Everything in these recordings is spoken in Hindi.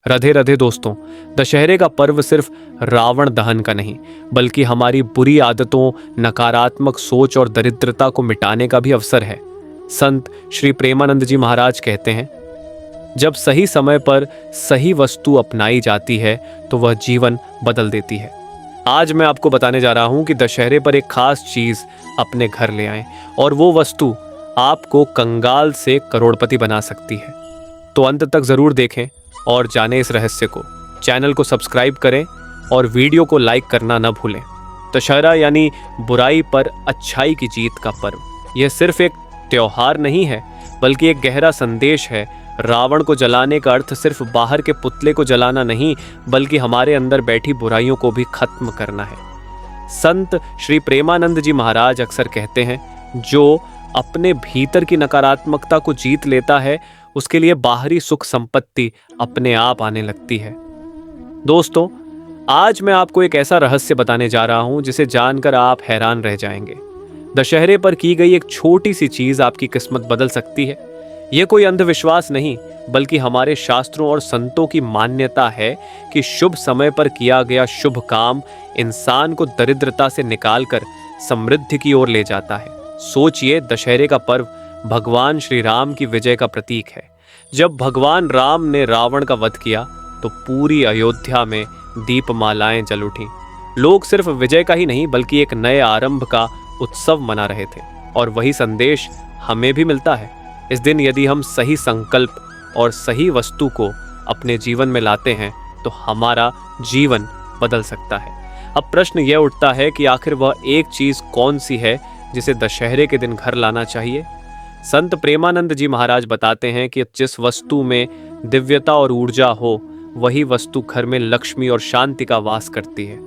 राधे राधे दोस्तों, दशहरे का पर्व सिर्फ रावण दहन का नहीं, बल्कि हमारी बुरी आदतों, नकारात्मक सोच और दरिद्रता को मिटाने का भी अवसर है। संत श्री प्रेमानंद जी महाराज कहते हैं, जब सही समय पर सही वस्तु अपनाई जाती है तो वह जीवन बदल देती है। आज मैं आपको बताने जा रहा हूं कि दशहरे पर एक खास चीज अपने घर ले आएं और वो वस्तु आपको कंगाल से करोड़पति बना सकती है। तो अंत तक जरूर देखें और जानें इस रहस्य को। चैनल को सब्सक्राइब करें और वीडियो को लाइक करना न भूलें। दशहरा यानी बुराई पर अच्छाई की जीत का पर्व। यह सिर्फ एक त्योहार नहीं है, बल्कि एक गहरा संदेश है। रावण को जलाने का अर्थ सिर्फ बाहर के पुतले को जलाना नहीं, बल्कि हमारे अंदर बैठी बुराइयों को भी खत्म करना है। संत श्री प्रेमानंद जी महाराज अक्सर कहते हैं, जो अपने भीतर की नकारात्मकता को जीत लेता है, उसके लिए बाहरी सुख संपत्ति अपने आप आने लगती है। दोस्तों, आज मैं आपको एक ऐसा रहस्य बताने जा रहा हूं जिसे जानकर आप हैरान रह जाएंगे। दशहरे पर की गई एक छोटी सी चीज आपकी किस्मत बदल सकती है। यह कोई अंधविश्वास नहीं, बल्कि हमारे शास्त्रों और संतों की मान्यता है कि शुभ समय पर किया गया शुभ काम इंसान को दरिद्रता से निकालकर समृद्धि की ओर ले जाता है। सोचिए, दशहरे का पर्व भगवान श्री राम की विजय का प्रतीक है। जब भगवान राम ने रावण का वध किया तो पूरी अयोध्या में दीपमालाएं जल उठीं। लोग सिर्फ विजय का ही नहीं, बल्कि एक नए आरंभ का उत्सव मना रहे थे। और वही संदेश हमें भी मिलता है। इस दिन यदि हम सही संकल्प और सही वस्तु को अपने जीवन में लाते हैं तो हमारा जीवन बदल सकता है। अब प्रश्न यह उठता है कि आखिर वह एक चीज कौन सी है जिसे दशहरे के दिन घर लाना चाहिए। संत प्रेमानंद जी महाराज बताते हैं कि जिस वस्तु में दिव्यता और ऊर्जा हो, वही वस्तु घर में लक्ष्मी और शांति का वास करती है।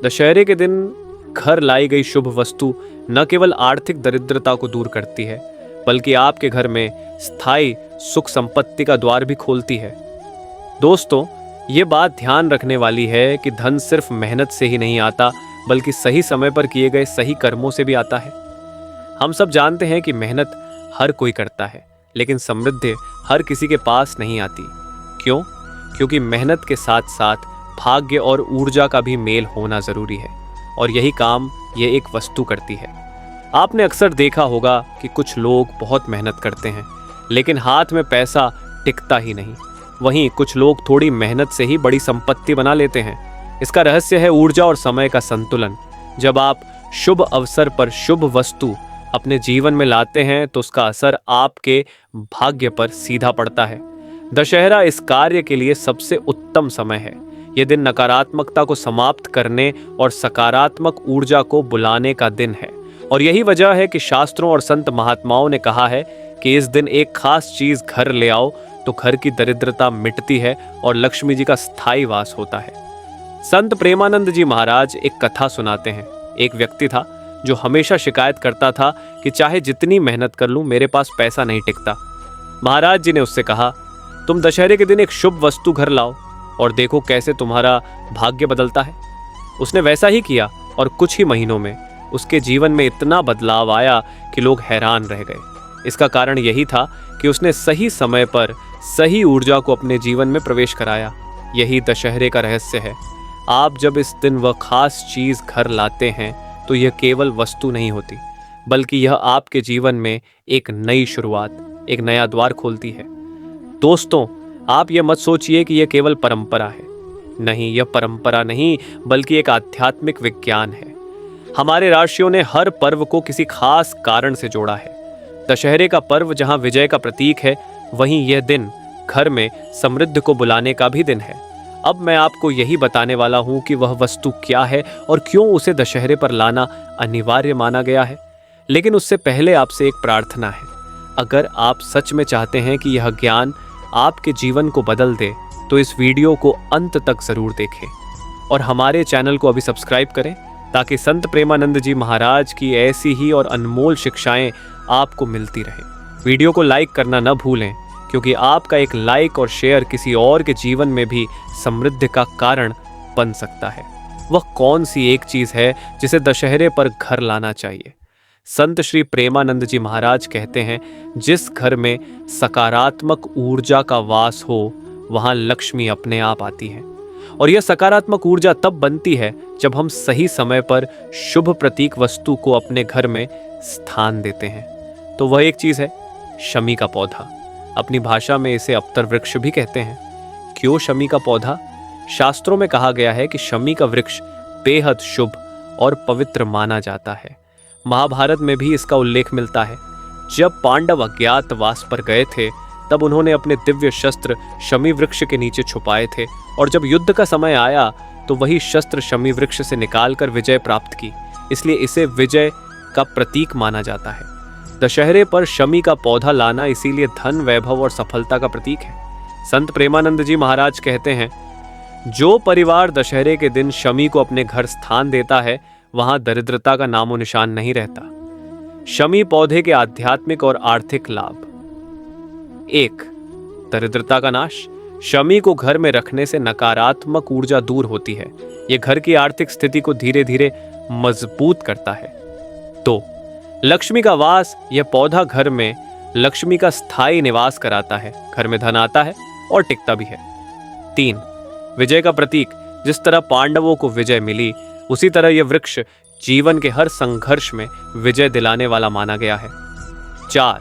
दशहरे के दिन घर लाई गई शुभ वस्तु न केवल आर्थिक दरिद्रता को दूर करती है, बल्कि आपके घर में स्थायी सुख संपत्ति का द्वार भी खोलती है। दोस्तों, ये बात ध्यान रखने वाली है कि धन सिर्फ मेहनत से ही नहीं आता, बल्कि सही समय पर किए गए सही कर्मों से भी आता है। हम सब जानते हैं कि मेहनत हर कोई करता है, लेकिन समृद्धि हर किसी के पास नहीं आती। क्यों? क्योंकि मेहनत के साथ साथ भाग्य और ऊर्जा का भी मेल होना जरूरी है, और यही काम ये एक वस्तु करती है। आपने अक्सर देखा होगा कि कुछ लोग बहुत मेहनत करते हैं, लेकिन हाथ में पैसा टिकता ही नहीं। वहीं कुछ लोग थोड़ी मेहनत से ही बड़ी संपत्ति बना लेते हैं। इसका रहस्य है ऊर्जा और समय का संतुलन। जब आप शुभ अवसर पर शुभ वस्तु अपने जीवन में लाते हैं तो उसका असर आपके भाग्य पर सीधा पड़ता है। दशहरा इस कार्य के लिए सबसे उत्तम समय है। यह दिन नकारात्मकता को समाप्त करने और सकारात्मक ऊर्जा को बुलाने का दिन है। और यही वजह है कि शास्त्रों और संत महात्माओं ने कहा है कि इस दिन एक खास चीज घर ले आओ तो घर की दरिद्रता मिटती है और लक्ष्मी जी का स्थायी वास होता है। संत प्रेमानंद जी महाराज एक कथा सुनाते हैं। एक व्यक्ति था जो हमेशा शिकायत करता था कि चाहे जितनी मेहनत कर लूं, मेरे पास पैसा नहीं टिकता। महाराज जी ने उससे कहा, तुम दशहरे के दिन एक शुभ वस्तु घर लाओ और देखो कैसे तुम्हारा भाग्य बदलता है। उसने वैसा ही किया और कुछ ही महीनों में उसके जीवन में इतना बदलाव आया कि लोग हैरान रह गए। इसका कारण यही था कि उसने सही समय पर सही ऊर्जा को अपने जीवन में प्रवेश कराया। यही दशहरे का रहस्य है। आप जब इस दिन वह खास चीज घर लाते हैं तो यह केवल वस्तु नहीं होती, बल्कि यह आपके जीवन में एक नई शुरुआत, एक नया द्वार खोलती है। दोस्तों, आप यह मत सोचिए कि यह केवल परंपरा है। नहीं, यह परंपरा नहीं, बल्कि एक आध्यात्मिक विज्ञान है। हमारे ऋषियों ने हर पर्व को किसी खास कारण से जोड़ा है। दशहरे का पर्व जहां विजय का प्रतीक है, वहीं यह दिन घर में समृद्धि को बुलाने का भी दिन है। अब मैं आपको यही बताने वाला हूं कि वह वस्तु क्या है और क्यों उसे दशहरे पर लाना अनिवार्य माना गया है। लेकिन उससे पहले आपसे एक प्रार्थना है। अगर आप सच में चाहते हैं कि यह ज्ञान आपके जीवन को बदल दे, तो इस वीडियो को अंत तक जरूर देखें और हमारे चैनल को अभी सब्सक्राइब करें, ताकि संत प्रेमानंद जी महाराज की ऐसी ही और अनमोल शिक्षाएं आपको मिलती रहें। वीडियो को लाइक करना न भूलें, क्योंकि आपका एक लाइक और शेयर किसी और के जीवन में भी समृद्धि का कारण बन सकता है। वह कौन सी एक चीज है जिसे दशहरे पर घर लाना चाहिए? संत श्री प्रेमानंद जी महाराज कहते हैं, जिस घर में सकारात्मक ऊर्जा का वास हो, वहां लक्ष्मी अपने आप आती है। और यह सकारात्मक ऊर्जा तब बनती है जब हम सही समय पर शुभ प्रतीक वस्तु को अपने घर में स्थान देते हैं। तो वह एक चीज है शमी का पौधा। अपनी भाषा में इसे अप्तर वृक्ष भी कहते हैं। क्यों शमी का पौधा? शास्त्रों में कहा गया है कि शमी का वृक्ष बेहद शुभ और पवित्र माना जाता है। महाभारत में भी इसका उल्लेख मिलता है। जब पांडव अज्ञातवास पर गए थे तब उन्होंने अपने दिव्य शस्त्र शमी वृक्ष के नीचे छुपाए थे, और जब युद्ध का समय आया तो वही शस्त्र शमी वृक्ष से निकालकर विजय प्राप्त की। इसलिए इसे विजय का प्रतीक माना जाता है। दशहरे पर शमी का पौधा लाना इसीलिए धन, वैभव और सफलता का प्रतीक है। संत प्रेमानंद जी महाराज कहते हैं, जो परिवार दशहरे के दिन शमी को अपने घर स्थान देता है वहां दरिद्रता का नामो निशान नहीं रहता। शमी पौधे के आध्यात्मिक और आर्थिक लाभ। 1. दरिद्रता का नाश। शमी को घर में रखने से नकारात्मक ऊर्जा दूर होती है। यह घर की आर्थिक स्थिति को धीरे धीरे मजबूत करता है। 2. लक्ष्मी का वास। यह पौधा घर में लक्ष्मी का स्थायी निवास कराता है। घर में धन आता है और टिकता भी है। 3. विजय का प्रतीक। जिस तरह पांडवों को विजय मिली उसी तरह यह वृक्ष जीवन के हर संघर्ष में विजय दिलाने वाला माना गया है। 4.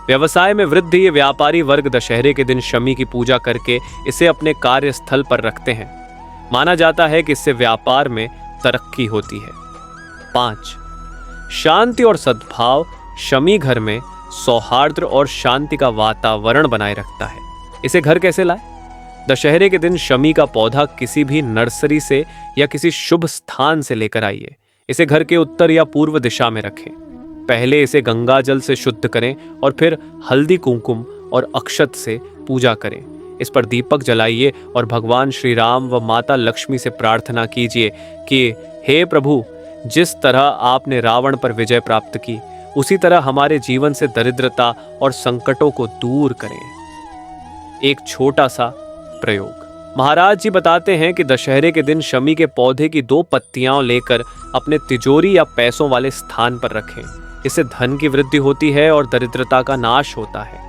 व्यवसाय में वृद्धि। ये व्यापारी वर्ग दशहरे के दिन शमी की पूजा करके इसे अपने कार्यस्थल पर रखते हैं। माना जाता है कि इससे व्यापार में तरक्की होती है। 5. शांति और सद्भाव। शमी घर में सौहार्द और शांति का वातावरण बनाए रखता है। इसे घर कैसे लाए? दशहरे के दिन शमी का पौधा किसी भी नर्सरी से या किसी शुभ स्थान से लेकर आइए। इसे घर के उत्तर या पूर्व दिशा में रखें। पहले इसे गंगा जल से शुद्ध करें और फिर हल्दी, कुमकुम और अक्षत से पूजा करें। इस पर दीपक जलाइए और भगवान श्री राम व माता लक्ष्मी से प्रार्थना कीजिए कि हे प्रभु, जिस तरह आपने रावण पर विजय प्राप्त की उसी तरह हमारे जीवन से दरिद्रता और संकटों को दूर करें। एक छोटा सा प्रयोग। महाराज जी बताते हैं कि दशहरे के दिन शमी के पौधे की 2 पत्तियां लेकर अपने तिजोरी या पैसों वाले स्थान पर रखें। इससे धन की वृद्धि होती है और दरिद्रता का नाश होता है।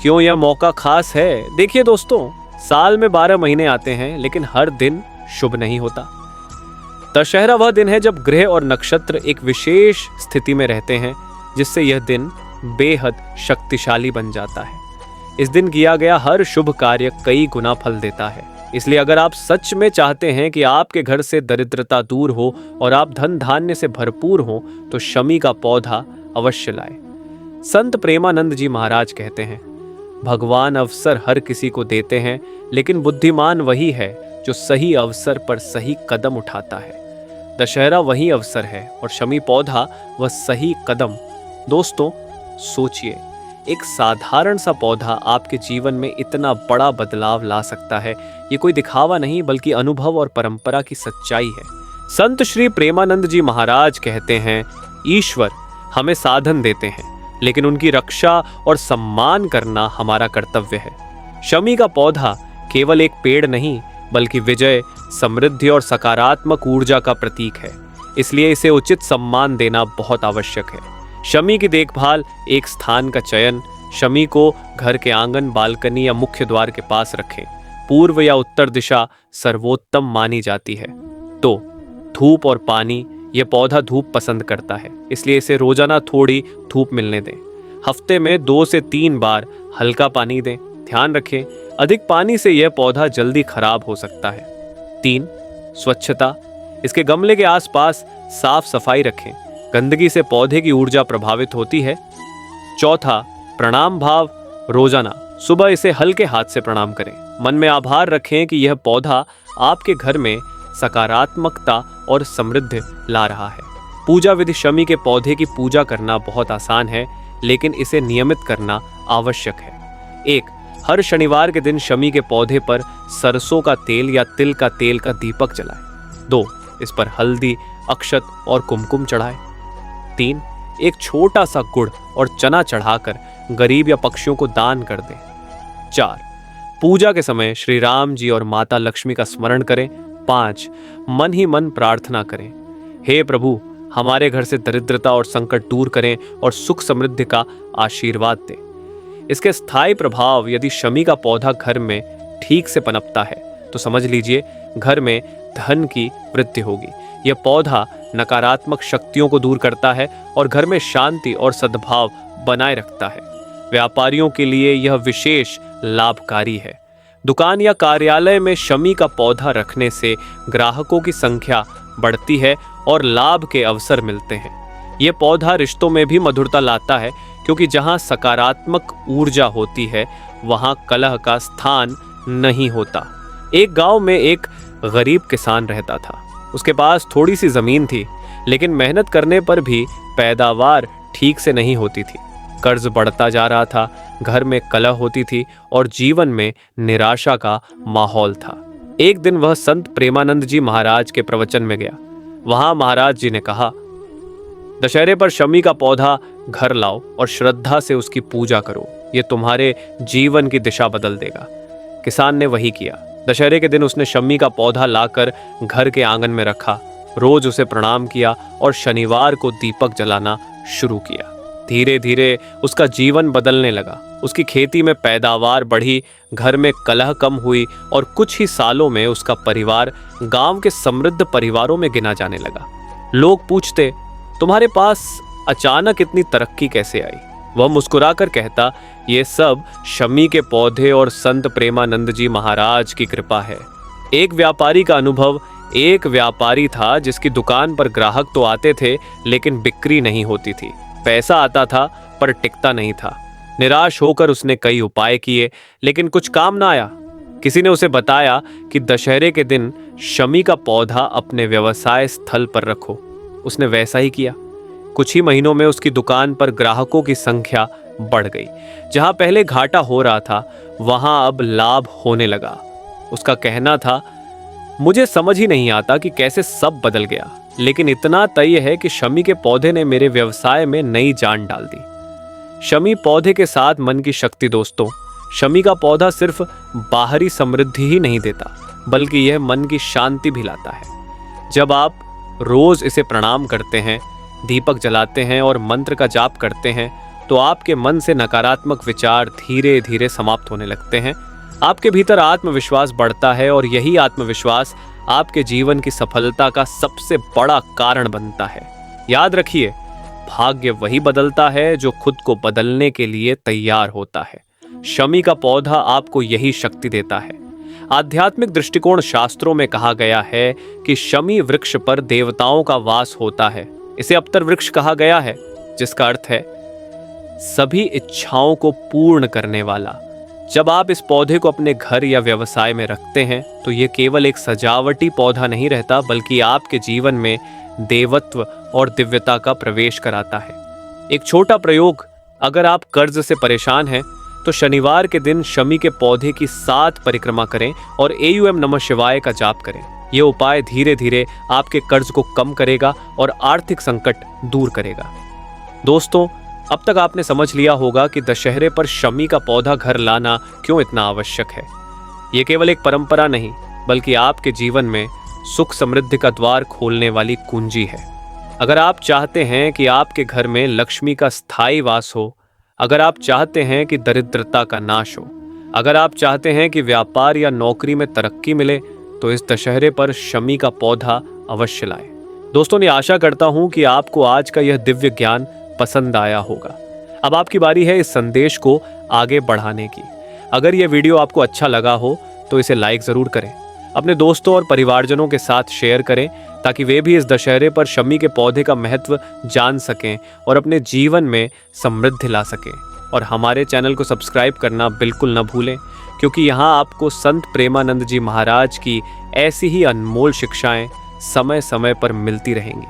क्यों यह मौका खास है? देखिए दोस्तों, साल में 12 महीने आते हैं लेकिन हर दिन शुभ नहीं होता। दशहरा वह दिन है जब ग्रह और नक्षत्र एक विशेष स्थिति में रहते हैं, जिससे यह दिन बेहद शक्तिशाली बन जाता है। इस दिन किया गया हर शुभ कार्य कई गुना फल देता है। इसलिए अगर आप सच में चाहते हैं कि आपके घर से दरिद्रता दूर हो और आप धन धान्य से भरपूर हो तो शमी का पौधा अवश्य लाए। संत प्रेमानंद जी महाराज कहते हैं, भगवान अवसर हर किसी को देते हैं, लेकिन बुद्धिमान वही है जो सही अवसर पर सही कदम उठाता है। दशहरा वही अवसर है और शमी पौधा वह सही कदम। दोस्तों सोचिए, एक साधारण सा पौधा आपके जीवन में इतना बड़ा बदलाव ला सकता है। ये कोई दिखावा नहीं बल्कि अनुभव और परंपरा की सच्चाई है। संत श्री प्रेमानंद जी महाराज कहते हैं, ईश्वर हमें साधन देते हैं लेकिन उनकी रक्षा और सम्मान करना हमारा कर्तव्य है। शमी का पौधा केवल एक पेड़ नहीं बल्कि विजय, समृद्धि और सकारात्मक ऊर्जा का प्रतीक है। इसलिए इसे उचित सम्मान देना बहुत आवश्यक है। शमी की देखभाल, एक स्थान का चयन। शमी को घर के आंगन, बालकनी या मुख्य द्वार के पास रखें। पूर्व या उत्तर दिशा सर्वोत्तम मानी जाती है। 2. धूप और पानी। यह पौधा धूप पसंद करता है, इसलिए इसे रोजाना थोड़ी धूप मिलने दें। हफ्ते में 2 से 3 बार हल्का पानी दें। ध्यान रखें, अधिक पानी से यह पौधा जल्दी खराब हो सकता है। 3. स्वच्छता। इसके गमले के आसपास साफ सफाई रखें। गंदगी से पौधे की ऊर्जा प्रभावित होती है। 4. प्रणाम भाव। रोजाना सुबह इसे हल्के हाथ से प्रणाम करें। मन में आभार रखें कि यह पौधा आपके घर में सकारात्मकता और समृद्धि ला रहा है। पूजा विधि। शमी के पौधे की पूजा करना बहुत आसान है लेकिन इसे नियमित करना आवश्यक है। 1. हर शनिवार के दिन शमी के पौधे पर सरसों का तेल या तिल का तेल का दीपक जलाएं। 2. इस पर हल्दी, अक्षत और कुमकुम चढ़ाएं। 3. एक छोटा सा गुड़ और चना चढ़ाकर गरीब या पक्षियों को दान कर दें। 4. पूजा के समय श्री राम जी और माता लक्ष्मी का स्मरण करें। 5. मन ही मन प्रार्थना करें, हे प्रभु हमारे घर से दरिद्रता और संकट दूर करें और सुख समृद्धि का आशीर्वाद दें। इसके स्थायी प्रभाव। यदि शमी का पौधा घर में ठीक से पनपता है तो समझ लीजिए घर में धन की वृद्धि होगी। यह पौधा नकारात्मक शक्तियों को दूर करता है और घर में शांति और सद्भाव बनाए रखता है। व्यापारियों के लिए यह विशेष लाभकारी है। दुकान या कार्यालय में शमी का पौधा रखने से ग्राहकों की संख्या बढ़ती है और लाभ के अवसर मिलते हैं। यह पौधा रिश्तों में भी मधुरता लाता है, क्योंकि जहां सकारात्मक ऊर्जा होती है वहां कलह का स्थान नहीं होता। एक गांव में एक गरीब किसान रहता था। उसके पास थोड़ी सी जमीन थी, लेकिन मेहनत करने पर भी पैदावार ठीक से नहीं होती थी। कर्ज बढ़ता जा रहा था, घर में कलह होती थी और जीवन में निराशा का माहौल था। एक दिन वह संत प्रेमानंद जी महाराज के प्रवचन में गया। वहां महाराज जी ने कहा, दशहरे पर शमी का पौधा घर लाओ और श्रद्धा से उसकी पूजा करो, ये तुम्हारे जीवन की दिशा बदल देगा। किसान ने वही किया। दशहरे के दिन उसने शमी का पौधा लाकर घर के आंगन में रखा, रोज उसे प्रणाम किया और शनिवार को दीपक जलाना शुरू किया। धीरे धीरे उसका जीवन बदलने लगा। उसकी खेती में पैदावार बढ़ी, घर में कलह कम हुई और कुछ ही सालों में उसका परिवार गांव के समृद्ध परिवारों में गिना जाने लगा। लोग पूछते, तुम्हारे पास अचानक इतनी तरक्की कैसे आई? वह मुस्कुराकर कहता, ये सब शमी के पौधे और संत प्रेमानंद जी महाराज की कृपा है। एक व्यापारी का अनुभव। एक व्यापारी था जिसकी दुकान पर ग्राहक तो आते थे, लेकिन बिक्री नहीं होती थी। पैसा आता था पर टिकता नहीं था। निराश होकर उसने कई उपाय किए, लेकिन कुछ काम ना आया। किसी ने उसे बताया कि दशहरे के दिन शमी का पौधा अपने व्यवसाय स्थल पर रखो। उसने वैसा ही किया। कुछ ही महीनों में उसकी दुकान पर ग्राहकों की संख्या बढ़ गई। जहां पहले घाटा हो रहा था, वहां अब लाभ होने लगा। उसका कहना था, मुझे समझ ही नहीं आता कि कैसे सब बदल गया, लेकिन इतना तय है कि शमी के पौधे ने मेरे व्यवसाय में नई जान डाल दी। शमी पौधे के साथ मन की शक्ति। दोस्तों, शमी का पौधा सिर्फ बाहरी समृद्धि ही नहीं देता, बल्कि यह मन की शांति भी लाता है। जब आप रोज इसे प्रणाम करते हैं, दीपक जलाते हैं और मंत्र का जाप करते हैं, तो आपके मन से नकारात्मक विचार धीरे धीरे समाप्त होने लगते हैं। आपके भीतर आत्मविश्वास बढ़ता है और यही आत्मविश्वास आपके जीवन की सफलता का सबसे बड़ा कारण बनता है। याद रखिए, भाग्य वही बदलता है जो खुद को बदलने के लिए तैयार होता है। शमी का पौधा आपको यही शक्ति देता है। आध्यात्मिक दृष्टिकोण शास्त्रों में कहा गया है कि शमी वृक्ष पर देवताओं का वास होता है। इसे अप्तर वृक्ष कहा गया है, जिसका अर्थ है सभी इच्छाओं को पूर्ण करने वाला। जब आप इस पौधे को अपने घर या व्यवसाय में रखते हैं, तो ये केवल एक सजावटी पौधा नहीं रहता, बल्कि आपके जीवन में देवत्व और दिव्यता का प्रवेश कराता है। एक छोटा प्रयोग, अगर आप कर्ज से परेशान हैं, तो शनिवार के दिन शमी के पौधे की 7 परिक्रमा करें और AUM नमः शिवाय का जाप करें। ये उपाय धीरे धीरे आपके कर्ज को कम करेगा और आर्थिक संकट दूर करेगा। दोस्तों, अब तक आपने समझ लिया होगा कि दशहरे पर शमी का पौधा घर लाना क्यों इतना आवश्यक है। ये केवल एक परंपरा नहीं, बल्कि आपके जीवन में सुख समृद्धि का द्वार खोलने वाली कुंजी है। अगर आप चाहते हैं कि आपके घर में लक्ष्मी का स्थायी वास हो, अगर आप चाहते हैं कि दरिद्रता का नाश हो, अगर आप चाहते हैं कि व्यापार या नौकरी में तरक्की मिले, तो इस दशहरे पर शमी का पौधा अवश्य लाएं। दोस्तों, मैं आशा करता हूं कि आपको आज का यह दिव्य ज्ञान पसंद आया होगा। अब आपकी बारी है इस संदेश को आगे बढ़ाने की। अगर यह वीडियो आपको अच्छा लगा हो तो इसे लाइक जरूर करें, अपने दोस्तों और परिवारजनों के साथ शेयर करें, ताकि वे भी इस दशहरे पर शमी के पौधे का महत्व जान सकें और अपने जीवन में समृद्धि ला सकें। और हमारे चैनल को सब्सक्राइब करना बिल्कुल न भूलें, क्योंकि यहाँ आपको संत प्रेमानंद जी महाराज की ऐसी ही अनमोल शिक्षाएं समय समय पर मिलती रहेंगी।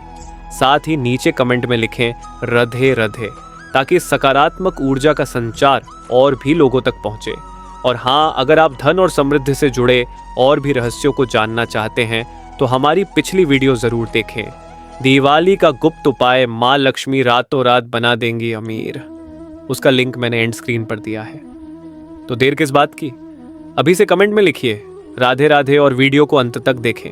साथ ही नीचे कमेंट में लिखें राधे राधे, ताकि सकारात्मक ऊर्जा का संचार और भी लोगों तक पहुंचे। और हाँ, अगर आप धन और समृद्धि से जुड़े और भी रहस्यों को जानना चाहते हैं, तो हमारी पिछली वीडियो जरूर देखें। दिवाली का गुप्त उपाय, माँ लक्ष्मी रातों रात बना देंगी अमीर। उसका लिंक मैंने एंड स्क्रीन पर दिया है। तो देर किस बात की, अभी से कमेंट में लिखिए राधे राधे और वीडियो को अंत तक देखें।